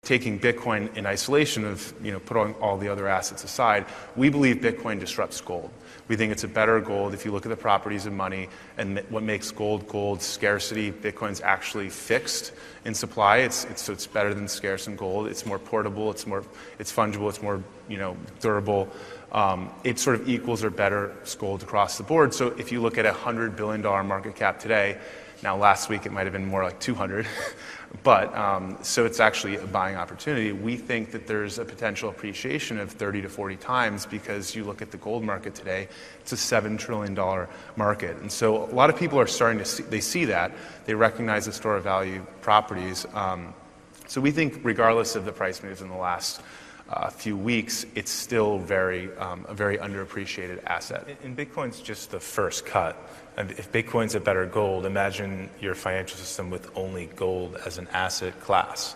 taking Bitcoin in isolation of, putting all the other assets aside, we believe Bitcoin disrupts gold. We think it's a better gold if you look at the properties of money and what makes gold scarcity. Bitcoin's actually fixed in supply. So it's better than scarce in gold. It's more portable. It's fungible. It's more durable. It sort of equals or better gold across the board. So if you look at a $100 billion market cap today, now last week it might have been more like 200, but so it's actually a buying opportunity. We think that there's a potential appreciation of 30 to 40 times because you look at the gold market today, it's a $7 trillion market. And so a lot of people are starting to they see that, they recognize the store of value properties. So we think regardless of the price moves in the last few weeks, it's still a very underappreciated asset. And Bitcoin's just the first cut. And if Bitcoin's a better gold, imagine your financial system with only gold as an asset class.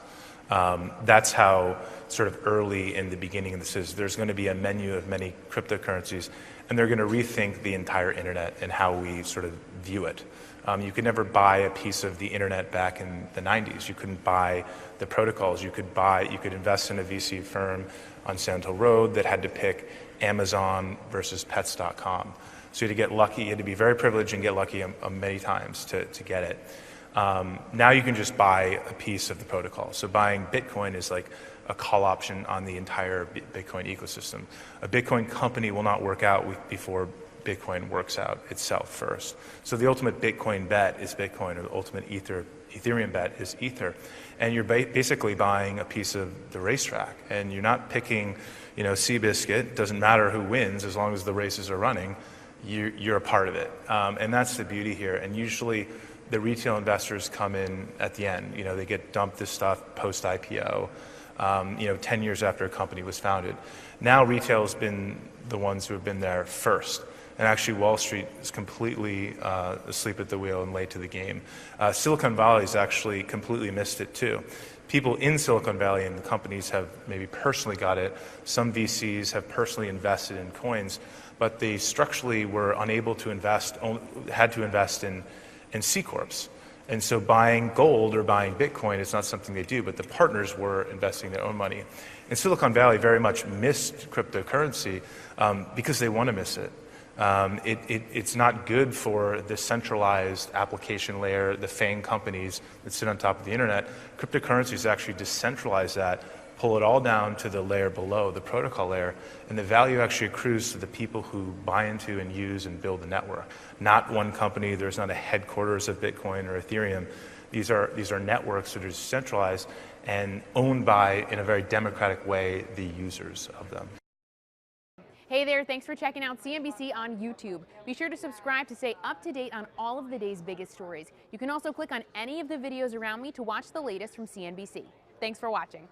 That's how sort of early in the beginning of this is. There's going to be a menu of many cryptocurrencies, and they're going to rethink the entire internet and how we sort of view it. You could never buy a piece of the internet back in the 90s. You couldn't buy the protocols. You could invest in a VC firm on Sand Hill Road that had to pick Amazon versus Pets.com. So you had to get lucky. You had to be very privileged and get lucky many times to get it. Now you can just buy a piece of the protocol. So buying Bitcoin is like a call option on the entire Bitcoin ecosystem. A Bitcoin company will not work out before Bitcoin works out itself first. So the ultimate Bitcoin bet is Bitcoin, or the ultimate Ethereum bet is Ether. And you're basically buying a piece of the racetrack. And you're not picking, Seabiscuit. Doesn't matter who wins as long as the races are running. You're a part of it. And that's the beauty here. And usually the retail investors come in at the end. They get dumped this stuff post-IPO, 10 years after a company was founded. Now retail has been the ones who have been there first. And actually Wall Street is completely asleep at the wheel and late to the game. Silicon Valley has actually completely missed it too. People in Silicon Valley and the companies have maybe personally got it. Some VCs have personally invested in coins, but they structurally were unable to had to invest in C Corps. And so buying gold or buying Bitcoin is not something they do, but the partners were investing their own money. And Silicon Valley very much missed cryptocurrency because they want to miss it. It's not good for the centralized application layer, the FANG companies that sit on top of the internet. Cryptocurrencies actually decentralize that, pull it all down to the layer below, the protocol layer, and the value actually accrues to the people who buy into and use and build the network. Not one company, there's not a headquarters of Bitcoin or Ethereum. These are networks that are decentralized and owned by, in a very democratic way, the users of them. Hey there, thanks for checking out CNBC on YouTube. Be sure to subscribe to stay up to date on all of the day's biggest stories. You can also click on any of the videos around me to watch the latest from CNBC. Thanks for watching.